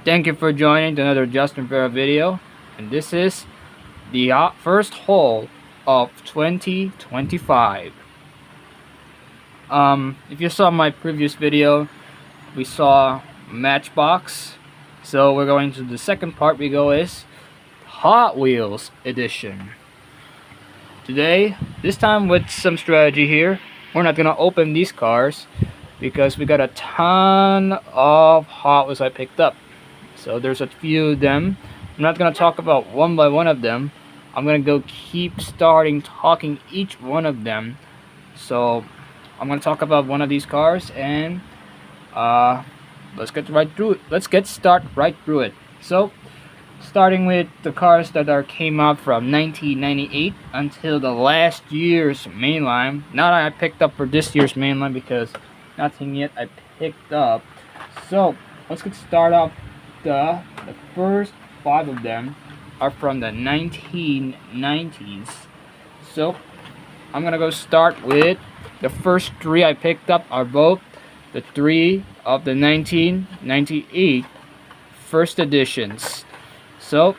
Thank you for joining to another Justin Vera video, and this is the first haul of 2025. If you saw my previous video, we saw Matchbox, so we're going to the second part. We go is Hot Wheels edition. Today, this time with some strategy here, we're not gonna open these cars because we got a ton of Hot Wheels I picked up. So there's a few of them. I'm not gonna talk about one by one of them. I'm gonna keep talking each one of them. So I'm gonna talk about one of these cars, and let's get start right through it. So starting with the cars that came out from 1998 until the last year's mainline. Not I picked up for this year's mainline because nothing yet I picked up. So let's get started off. The first 5 of them are from the 1990s. So I'm gonna go start with the first 3 I picked up are both the 3 of the 1998 first editions. So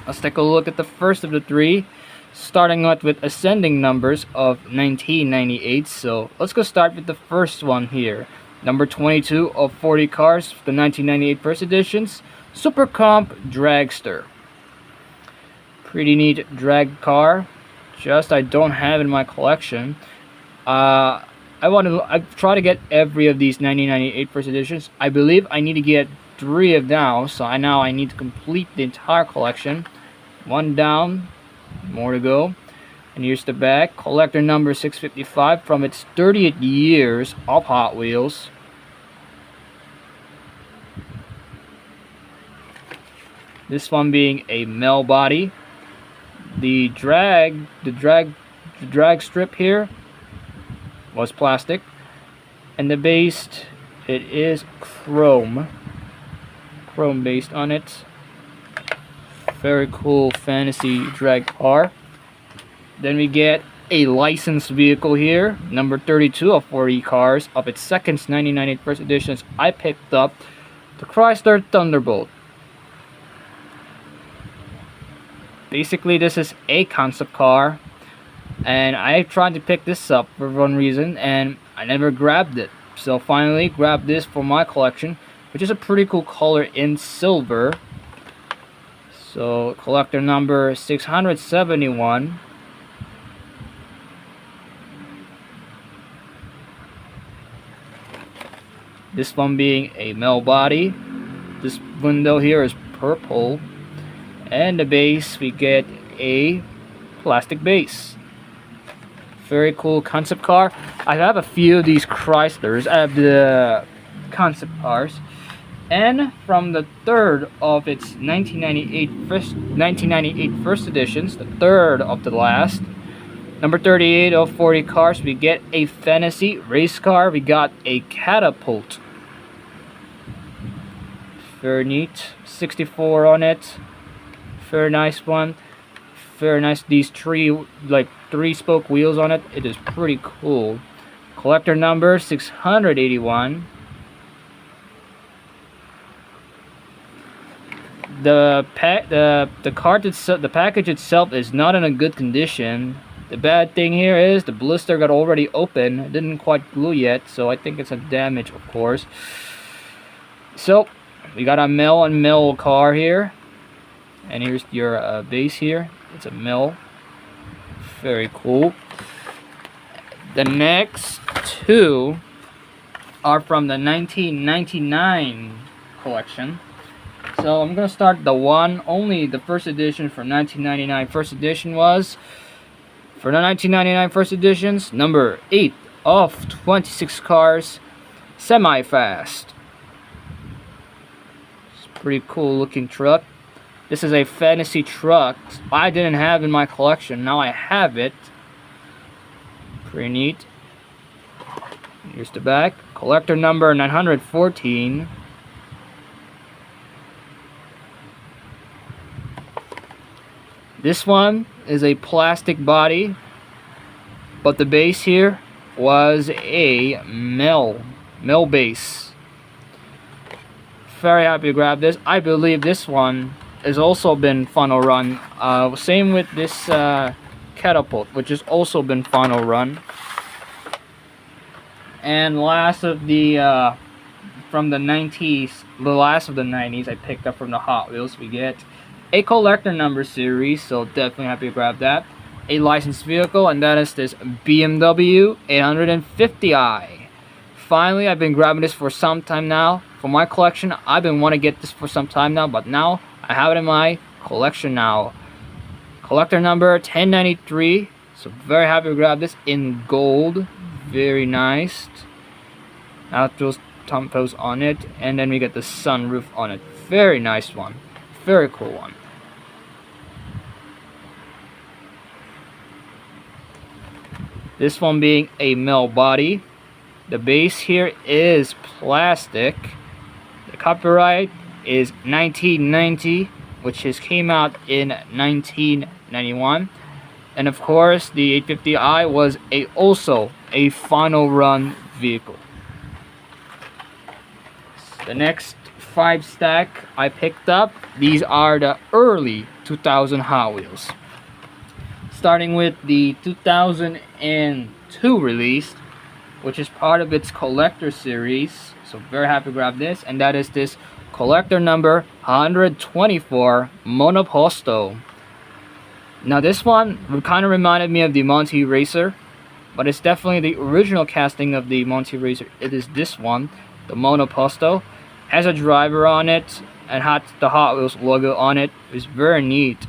let's take a look at the first of the 3, starting out with ascending numbers of 1998. So let's go start with the first one here. Number 22 of 40 cars, the 1998 first editions, Super Comp Dragster. Pretty neat drag car. Just I don't have in my collection. I try to get every of these 1998 first editions. I believe I need to get 3 of now, so I need to complete the entire collection. 1 down, more to go. And here's the back, collector number 655 from its 30th years of Hot Wheels. This one being a Mel body. The drag strip here was plastic, and the base, it is chrome based on it. Very cool fantasy drag car. Then we get a licensed vehicle here, number 32 of 40 cars of its second 1998 first editions. I picked up the Chrysler Thunderbolt. Basically, this is a concept car, and I tried to pick this up for one reason, and I never grabbed it. So finally grabbed this for my collection, which is a pretty cool color in silver. So collector number 671. This one being a Mel body. This window here is purple, and the base, we get a plastic base. Very cool concept car. I have a few of these Chryslers. I have the concept cars, and from the third of its 1998 first editions, the third of the last, number 38 of 40 cars, we get a fantasy race car. We got a Cat-a-Pult. Very neat. 64 on it. Very nice one. Very nice. These 3-spoke wheels on it. It is pretty cool. Collector number 681. The package itself is not in a good condition. The bad thing here is the blister got already open. It didn't quite glue yet, so I think it's a damage, of course. So we got a Mel and Mel car here, and here's your base here. It's a Mel. Very cool. The next 2 are from the 1999 collection. So I'm gonna start only the first edition from 1999. First edition was, for the 1999 first editions, number 8 of 26 cars, semi-fast. It's a pretty cool looking truck. This is a fantasy truck I didn't have in my collection. Now I have it. Pretty neat. Here's the back. Collector number 914. This one is a plastic body, but the base here was a Mel base. Very happy to grab this. I believe this one has also been final run. Same with this Cat-a-Pult, which has also been final run. And last of the from the 90s, the last of the 90s I picked up from the Hot Wheels, we get a collector number series, so definitely happy to grab that. A licensed vehicle, and that is this BMW 850i. Finally, I've been grabbing this for some time now. For my collection, I've been wanting to get this for some time now, but now I have it in my collection now. Collector number 1093, so very happy to grab this in gold. Very nice. Outdoors tampos on it, and then we get the sunroof on it. Very nice one. Very cool one. This one being a metal body. The base here is plastic. The copyright is 1990, which came out in 1991. And of course, the 850i was also a final run vehicle. The next 5 stack I picked up, these are the early 2000 Hot Wheels. Starting with the 2002 release, which is part of its collector series. So very happy to grab this, and that is this collector number 124 Monoposto. Now this one kind of reminded me of the Monty Racer, but it's definitely the original casting of the Monty Racer. It is this one, the Monoposto. Has a driver on it and had the Hot Wheels logo on it. It's very neat.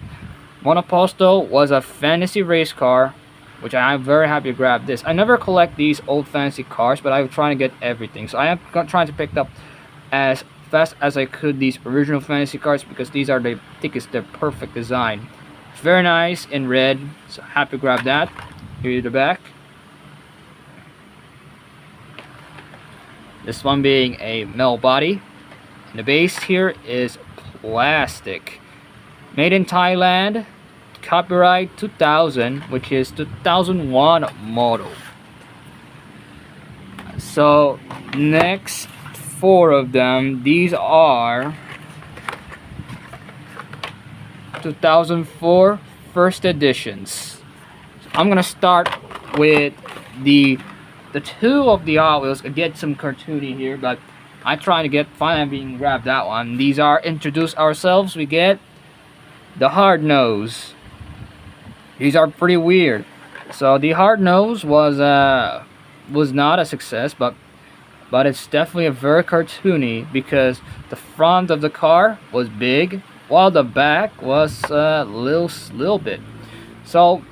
Monoposto was a fantasy race car, which I am very happy to grab this. I never collect these old fantasy cars, but I'm trying to get everything. So I am trying to pick up as fast as I could these original fantasy cars, because these are the thickest, they're perfect design. Very nice in red, so happy to grab that. Here's the back. This one being a metal body. And the base here is plastic. Made in Thailand. Copyright 2000, which is 2001 model. So next 4 of them, these are 2004 first editions. So I'm gonna start with the 2 of the Hot Wheels. I get some cartoony here, but I try to finally grab that one. These are introduce ourselves. We get the Hardnoze. These are pretty weird. So the Hardnoze was not a success, but it's definitely a very cartoony, because the front of the car was big while the back was a little bit. So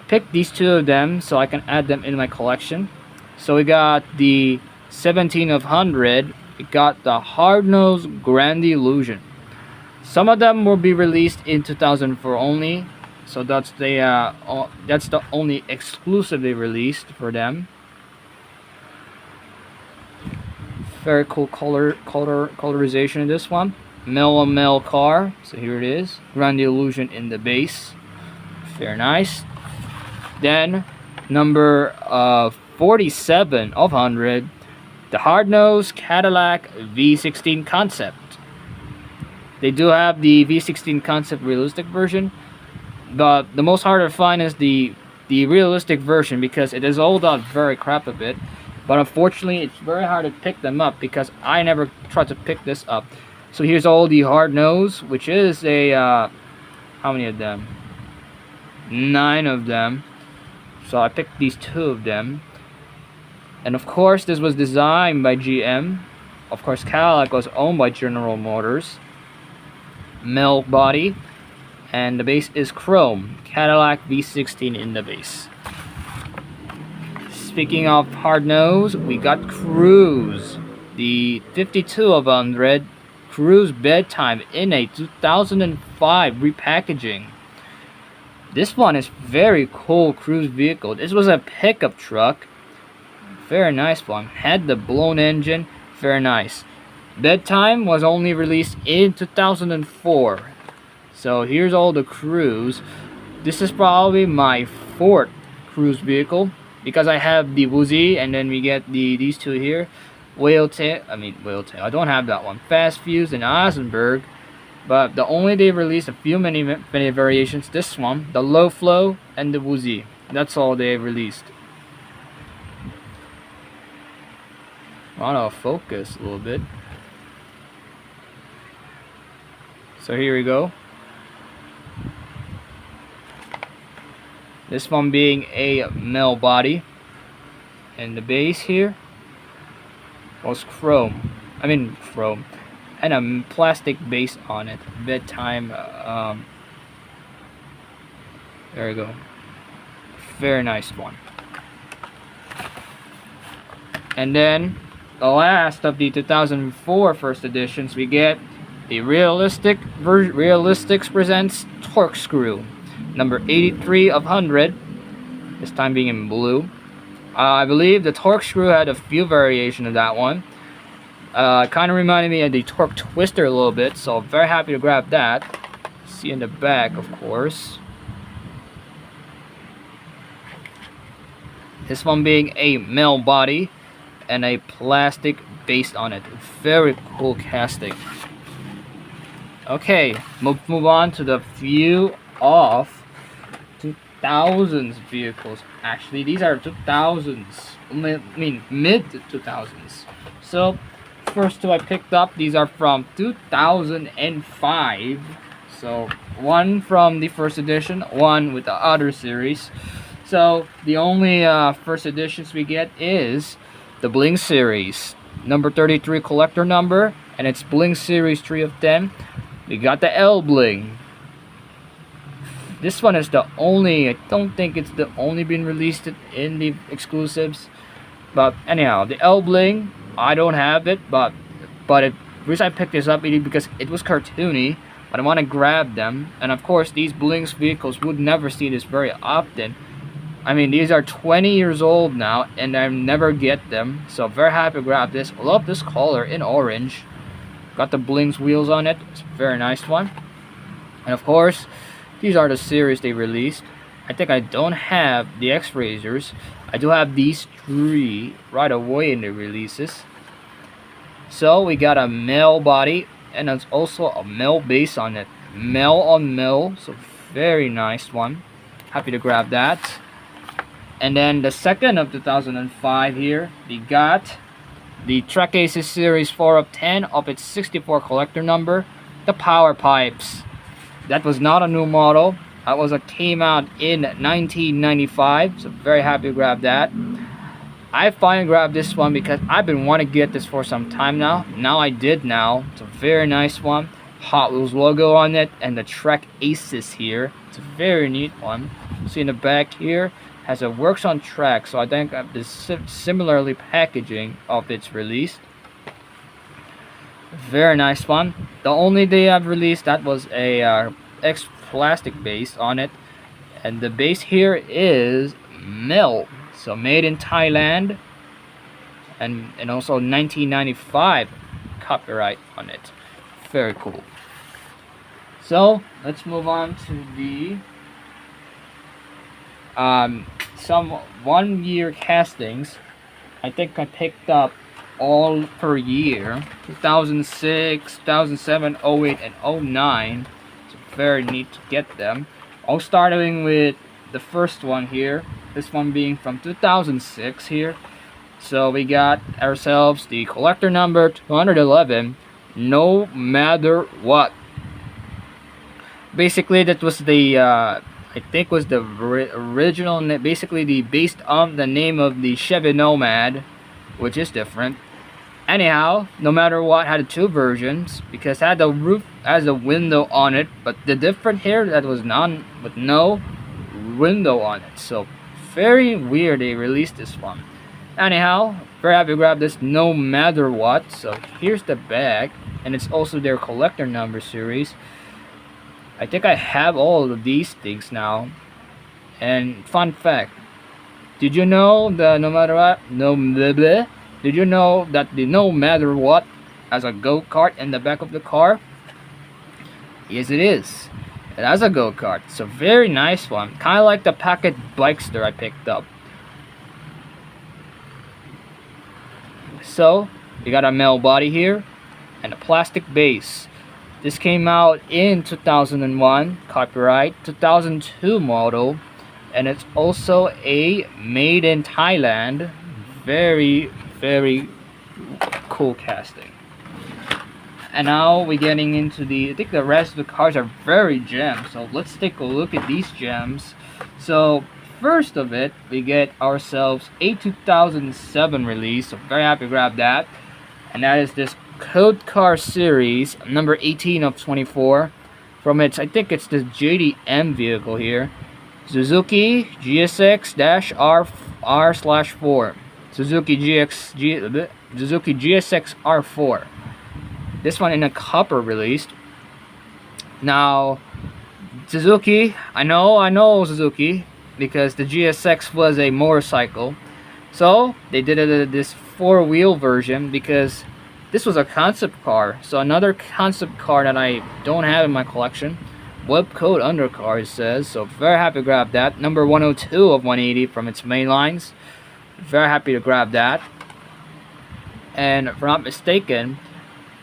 pick these 2 of them so I can add them in my collection. So we got the 17 of 100. We got the Hardnoze Grandy Lusion. Some of them will be released in 2004 only, so that's the only exclusively released for them. Very cool colorization in this one. Metal on metal car, so here it is. Grandy Illusion in the base. Very nice. Then number 47 of 100, the Hardnoze Cadillac V16 concept. They do have the V16 concept realistic version, but the most hard to find is the realistic version, because it is all done very crap a bit. But unfortunately, it's very hard to pick them up, because I never tried to pick this up. So here's all the Hardnoze, which is a how many of them? 9 of them. So I picked these 2 of them. And of course, this was designed by GM. Of course, Cadillac was owned by General Motors. Metal body, and the base is chrome. Cadillac V16 in the base. Speaking of Hardnoze, we got Crooze, the 52 of 100 Crooze Bedtime in a 2005 repackaging. This one is very cool Crooze vehicle. This was a pickup truck. Very nice one. Had the blown engine. Very nice. Bedtime was only released in 2004. So here's all the Crooze. This is probably my 4th Crooze vehicle, because I have the Woozy, and then we get these 2 here. whale tail. I don't have that one. Fast Fuse and Eisenberg. But they released a few many variations. This one, the Low Flow and the Woozy. That's all they released. I'll focus a little bit. So here we go. This one being a male body, and the base here was chrome, and a plastic base on it. Bedtime. There we go. Very nice one. And then the last of the 2004 first editions, we get the Realistics presents Torque Screw, number 83 of 100. This time being in blue. I believe the Torque Screw had a few variations of that one. Kind of reminded me of the Torque Twister a little bit, so very happy to grab that. See in the back, of course. This one being a male body and a plastic base on it. Very cool casting. Okay, move on to the few of 2000s vehicles. Actually, these are 2000s. Mid 2000s. So, first two I picked up, these are from 2005. So, one from the first edition, one with the other series. So, the only first editions we get is the Bling series, number 33 collector number, and it's Bling series 3 of 10. We got the L Bling. This one is the only, I don't think it's the only been released in the exclusives. But anyhow, the L Bling, I don't have it, but the reason I picked this up is because it was cartoony, but I want to grab them. And of course, these Bling's vehicles would never see this very often. These are 20 years old now, and I never get them. So very happy to grab this. Love this color in orange. Got the Bling's wheels on it. It's a very nice one. And of course, these are the series they released. I think I don't have the X-Razors. I do have these three right away in the releases. So we got a male body, and there's also a male base on it. Male on male, so very nice one. Happy to grab that. And then the second of 2005 here, we got the Trek Aces Series 4 of 10 of its 64 collector number, the Power Pipes. That was not a new model. That was came out in 1995, so very happy to grab that. I finally grabbed this one because I've been wanting to get this for some time now. Now I did now. It's a very nice one. Hot Wheels logo on it and the Trek Aces here. It's a very neat one. See in the back here, has a works on track, so I think this similarly packaging of its released. Very nice one. The only they have released that was a X plastic base on it, and the base here is Mel, so made in Thailand, and also 1995 copyright on it. Very cool. So let's move on to the some 1 year castings. I think I picked up all per year, 2006, 2007, 08, and 09. It's very neat to get them. I'll starting with the first one here, this one being from 2006 here. So we got ourselves the collector number 211, No Matter What. Basically that was the I think was the original, basically based on the name of the Chevy Nomad, which is different. Anyhow, No Matter What had two versions because it had the roof as a window on it, but the different here that was none with no window on it. So very weird they released this one. Anyhow, very happy to grab this No Matter What. So here's the bag, and it's also their collector number series. I think I have all of these things now. And fun fact, did you know the No Matter What? Did you know that the No Matter What has a go-kart in the back of the car? Yes, it is. It has a go-kart. It's a very nice one. Kind of like the Pocket Bikester I picked up. So, We got a metal body here and a plastic base. This came out in 2001, copyright 2002 model, and it's also a made in Thailand. Very, very cool casting. And now we're getting into I think the rest of the cars are very gems, so let's take a look at these gems. So first of it, we get ourselves a 2007 release, so very happy to grab that. And that is this Code Car Series, number 18 of 24, from its, I think it's the JDM vehicle here, Suzuki GS-X R/4, Suzuki GS-X R4. This one in a copper released. Now, Suzuki, I know Suzuki, because the GS-X was a motorcycle. So they did this 4-wheel version because this was a concept car. So another concept car that I don't have in my collection. Web code undercar, it says. So very happy to grab that. Number 102 of 180 from its main lines. Very happy to grab that. And if I'm not mistaken,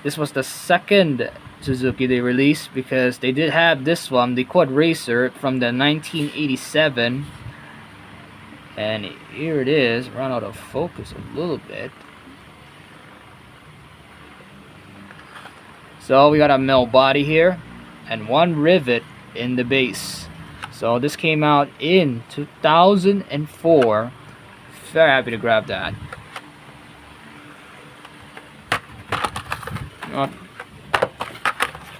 this was the second Suzuki they released, because they did have this one, the Quad Racer from the 1987. And here it is, run out of focus a little bit. So we got a metal body here and one rivet in the base. So this came out in 2004. Very happy to grab that.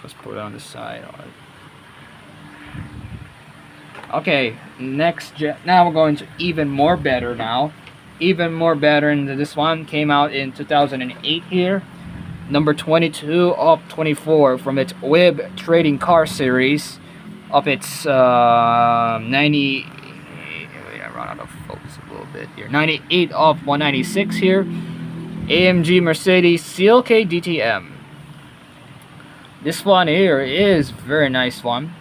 Let's put it on the side. Okay, next now we're going to even more better now. Even more better, and this one came out in 2008 here. Number 22 of 24 from its Web Trading Car Series of its 90. Wait, I run out of focus a little bit here. 98 of 196 here. AMG-Mercedes CLK DTM. This one here is a very nice one.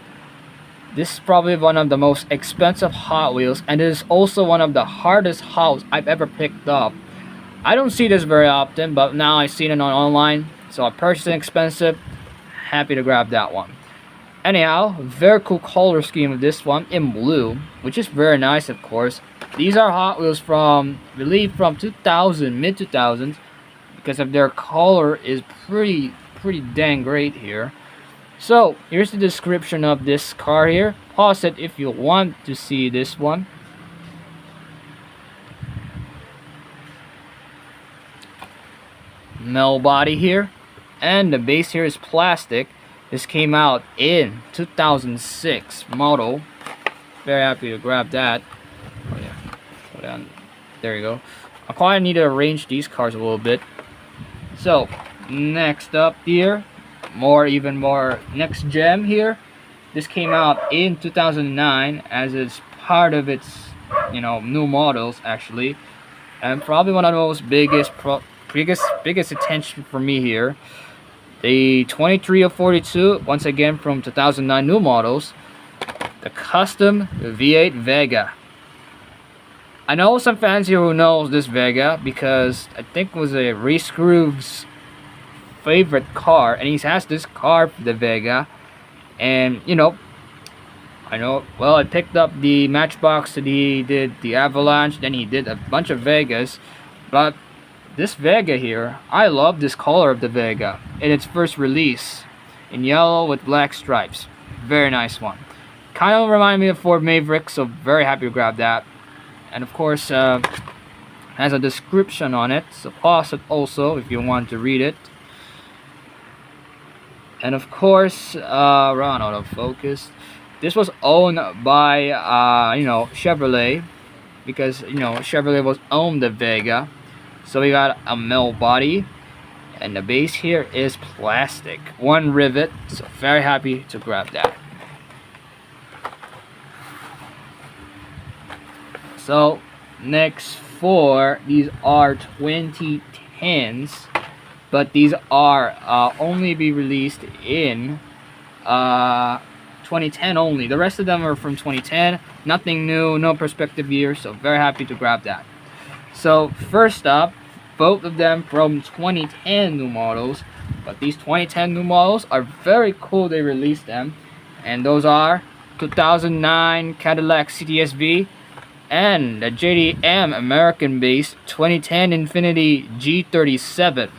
This is probably one of the most expensive Hot Wheels, and it is also one of the hardest Hots I've ever picked up. I don't see this very often, but now I've seen it online, so I purchased it expensive. Happy to grab that one. Anyhow, very cool color scheme of this one in blue, which is very nice, of course. These are Hot Wheels from, I believe, from 2000, mid 2000s, because of their color is pretty dang great here. So here's the description of this car here. Pause it if you want to see this one. Metal body here, and the base here is plastic. This came out in 2006 model. Very happy to grab that. Oh yeah, go down. There you go. I probably need to arrange these cars a little bit. So next up here, even more next gem here. This came out in 2009 as it's part of its new models actually, and probably one of the most biggest attention for me here. The 23 of 42, once again from 2009 new models, the custom V8 Vega. I know some fans here who knows this Vega because I think it was a Race Groove's favorite car, and he has this car for the Vega. And I know, well, I picked up the Matchbox that he did the Avalanche, then he did a bunch of Vegas, but this Vega here, I love this color of the Vega in its first release in yellow with black stripes. Very nice one. Kind of remind me of Ford Maverick, so very happy to grab that. And of course has a description on it, so pause it also if you want to read it. And of course, run out of focus. This was owned by Chevrolet, because Chevrolet was owned the Vega. So we got a metal body, and the base here is plastic. One rivet, so very happy to grab that. So next these are 2010s, but these are only be released in 2010 only. The rest of them are from 2010. Nothing new, no perspective year, so very happy to grab that. So first up, both of them from 2010 new models, but these 2010 new models are very cool. They released them, and those are 2009 Cadillac CTS-V and the JDM American-based 2010 Infiniti G37.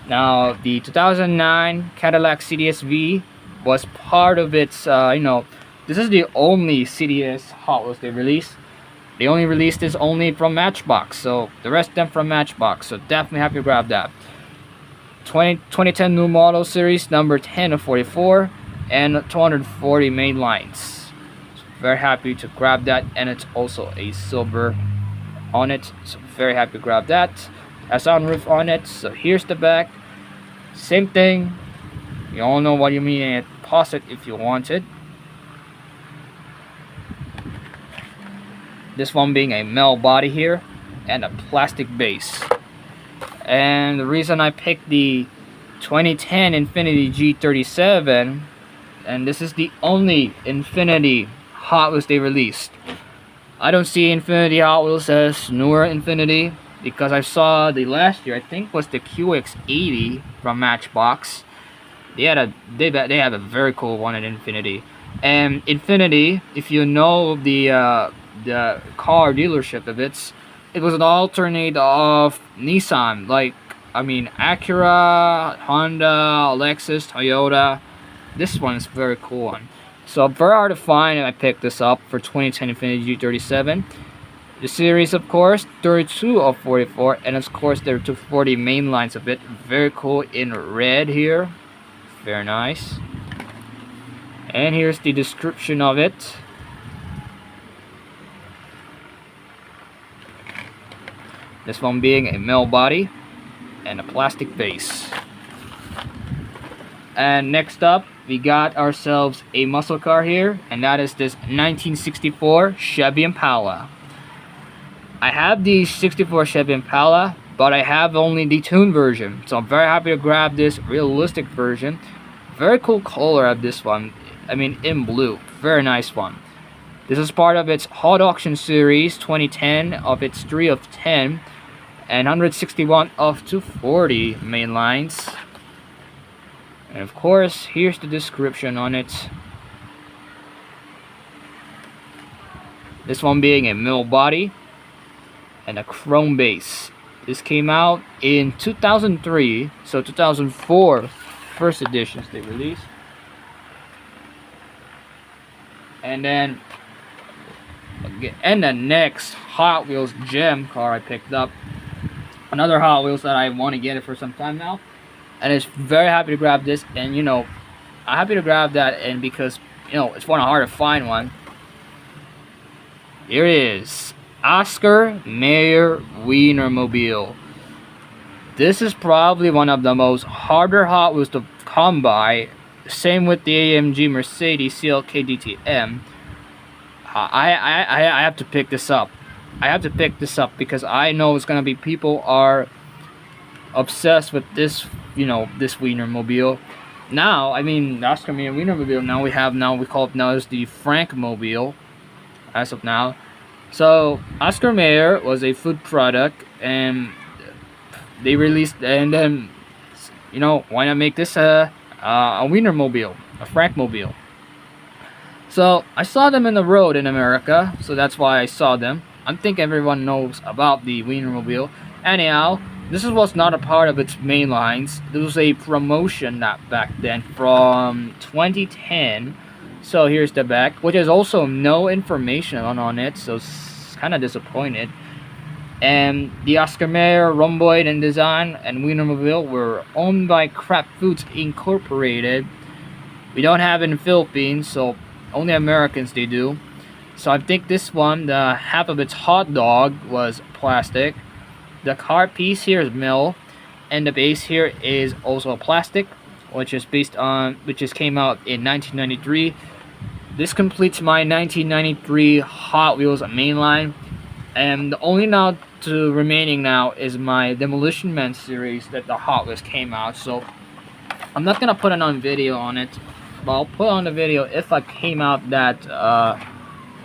Now, the 2009 Cadillac CTS-V was part of its, this is the only CTS Hot Wheels they released. They only released this only from Matchbox, so the rest of them from Matchbox, so definitely happy to grab that. 2010 new model series number 10 of 44 and 240 main lines. So very happy to grab that, and it's also a silver on it, so very happy to grab that. Has sunroof on it, so here's the back. Same thing, you all know what you mean, and pause it if you want it. This one being a metal body here and a plastic base. And the reason I picked the 2010 Infiniti G37, and this is the only Infiniti Hot Wheels they released. I don't see Infiniti Hot Wheels as newer Infiniti, because I saw the last year, I think was the QX80 from Matchbox. They have a very cool one at Infiniti. And Infiniti, if you know the car dealership of it was an alternate of Nissan, like Acura, Honda, Lexus, Toyota. This one is a very cool one, so very hard to find, and I picked this up for 2010 Infiniti G37. The series, of course, 32 of 44, and of course there are 240 main lines of it. Very cool in red here, very nice. And here's the description of it. This one being a metal body and a plastic base. And next up, we got ourselves a muscle car here, and that is this 1964 Chevy Impala. I have the 64 Chevy Impala, but I have only the tuned version, so I'm very happy to grab this realistic version. Very cool color of this one, in blue, very nice one. This is part of its Hot Auction Series 2010 of its 3 of 10 and 161 of 240 main lines. And of course, here's the description on it. This one being a metal body and a chrome base. This came out in 2003, so 2004 first editions they released. And then the next Hot Wheels gem car I picked up, another Hot Wheels that I want to get it for some time now, and it's very happy to grab this. And I'm happy to grab that, and because it's one hard to find one. Here it is, Oscar Mayer Wienermobile. This is probably one of the most harder Hot Wheels to come by. Same with the AMG-Mercedes CLK DTM. I have to pick this up. I have to pick this up because I know it's gonna be, people are obsessed with this, this Wienermobile. Now, the Oscar Mayer Wienermobile, we call it now as the Frankmobile as of now. So Oscar Mayer was a food product, and they released, and then why not make this a Wienermobile, a Frankmobile. So I saw them in the road in America, so that's why I saw them. I think everyone knows about the Wienermobile. Anyhow, this was not a part of its main lines. This was a promotion back then from 2010. So here's the back, which is also no information on it, so it's kind of disappointed. And the Oscar Mayer rhomboid in design and Wienermobile were owned by Kraft Foods Incorporated. We don't have it in the Philippines, so only Americans they do. So I think this one, the half of its hot dog was plastic. The car piece here is metal, and the base here is also plastic, which is came out in 1993. This completes my 1993 Hot Wheels mainline, and the only remaining now is my Demolition Man series that the Hot Wheels came out. So I'm not gonna put it on video on it, but I'll put on the video if I came out that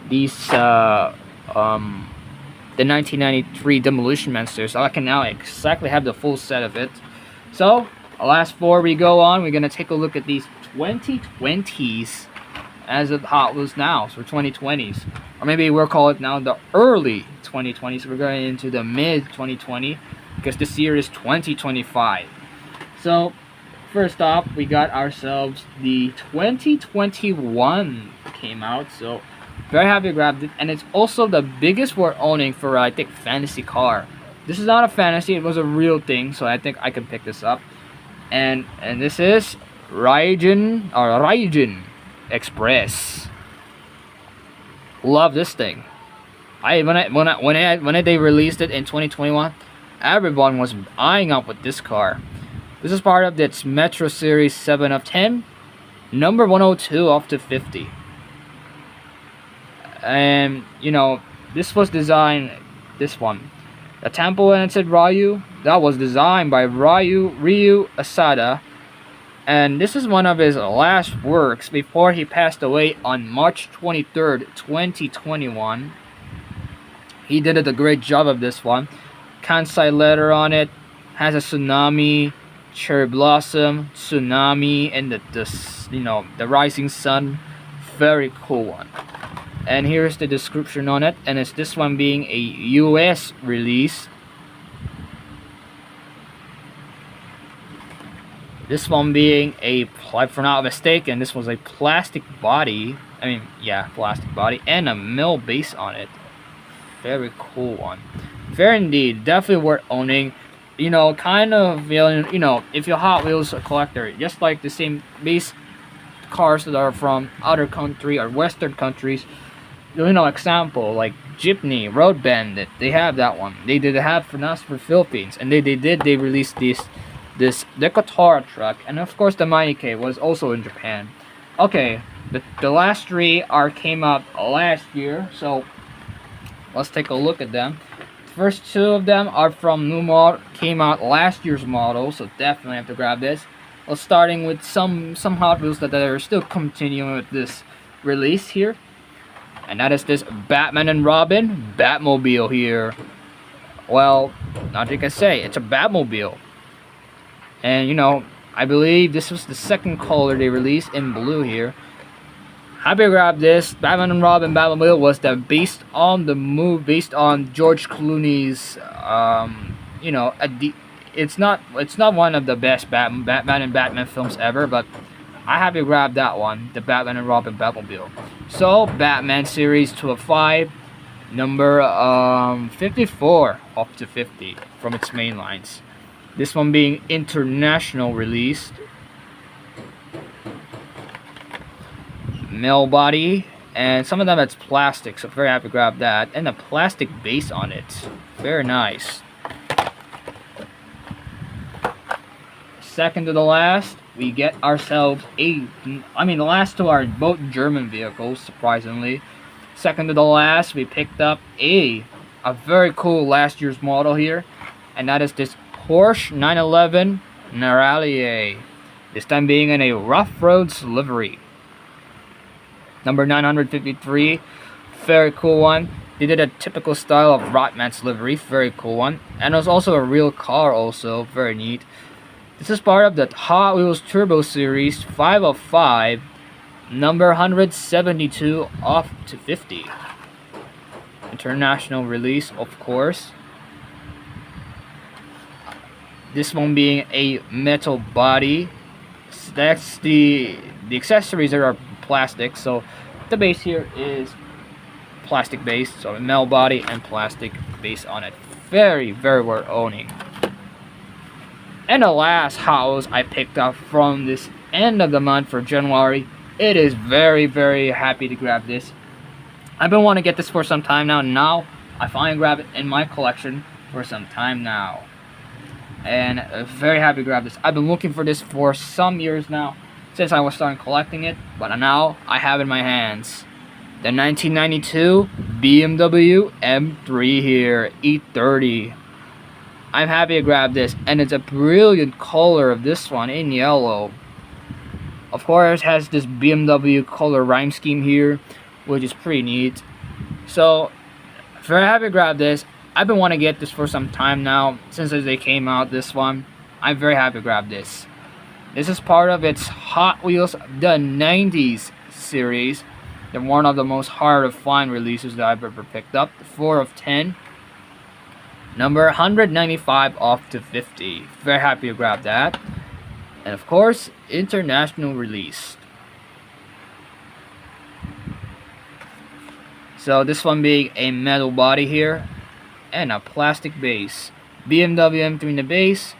these the 1993 Demolition Monster, so I can now exactly have the full set of it. So, last before we go on, we're gonna take a look at these 2020s as of Hot Wheels now, so 2020s, or maybe we'll call it now the early 2020s. We're going into the mid 2020 because this year is 2025. So first off, we got ourselves the 2021 came out, so very happy to grab it, and it's also the biggest we're owning for I think fantasy car. This is not a fantasy, it was a real thing, so I think I can pick this up. And this is Raijin Express. Love this thing. When they released it in 2021, everyone was eyeing up with this car. This is part of its Metro Series 7 of 10, number 102 off to 50. And you know, this was designed, this one, the temple and it said Ryu, that was designed by Ryu Asada, and this is one of his last works before he passed away on March 23rd, 2021. He did a great job of this one. Kansai letter on it, has a tsunami, cherry blossom, tsunami, and the rising sun. Very cool one. And here's the description on it, and it's this one being a US release. This one being a, if I'm not mistaken, this was a plastic body. I mean, yeah, plastic body and a mill base on it. Very cool one. Very indeed, definitely worth owning. You know, kind of, you know, if you're Hot Wheels collector, just like the same base cars that are from other country or Western countries. You know, example like Jeepney, Road Bandit, they have that one. They did have for us for Philippines, and they released this Decatur truck, and of course the Maike was also in Japan. Okay, the last three came out last year, so let's take a look at them. The first two of them are from Nomadder, came out last year's model, so definitely have to grab this. Well, starting with some Hot Wheels that are still continuing with this release here. And that is this Batman and Robin Batmobile here. Well, nothing can say, it's a Batmobile. And you know, I believe this was the second color they released in blue here. Happy to grab this. Batman and Robin Batmobile was based on George Clooney's you know, it's not one of the best Batman and Batman films ever, but I have to grab that one, the Batman and Robin Batmobile. So, Batman Series 2 of 5, number 54 up to 50 from its main lines. This one being international released. Mill body, and some of them it's plastic, so very happy to grab that. And a plastic base on it. Very nice. Second to the last, we get ourselves the last two are both German vehicles, surprisingly. Second to the last, we picked up a very cool last year's model here, and that is this Porsche 911 Rallye. This time being in a Rough Roads livery. Number 953, very cool one. They did a typical style of Rotman's livery, very cool one. And it was also a real car also, very neat. This is part of the Hot Wheels Turbo Series 5 of 5, number 172 off to 50. International release, of course. This one being a metal body. That's the accessories that are plastic, so the base here is plastic base, so a metal body and plastic base on it. Very worth owning. And the last house I picked up from this end of the month for January, it is very happy to grab this. I've been wanting to get this for some time now. Now I finally grab it in my collection for some time now, and very happy to grab this. I've been looking for this for some years now, since I was starting collecting it, but now I have it in my hands. The 1992 BMW M3 here, E30. I'm happy to grab this, and it's a brilliant color of this one in yellow. Of course, it has this BMW color rhyme scheme here, which is pretty neat. So, Very happy to grab this. I've been wanting to get this for some time now, since they came out, this one. I'm very happy to grab this. This is part of its Hot Wheels the 90s series. They're one of the most hard to find releases that I've ever picked up. 4 of 10. Number 195 off to 50. Very happy to grab that. And of course, international release. So this one being a metal body here and a plastic base. BMW M3 in the base.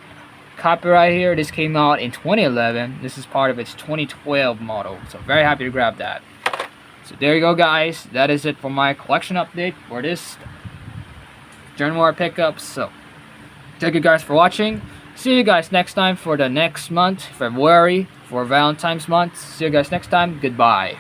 Copyright here, this came out in 2011. This is part of its 2012 model. So very happy to grab that. So there you go, guys. That is it for my collection update for this January pickups. So thank you guys for watching. See you guys next time for the next month, February, for Valentine's month. See you guys next time. Goodbye.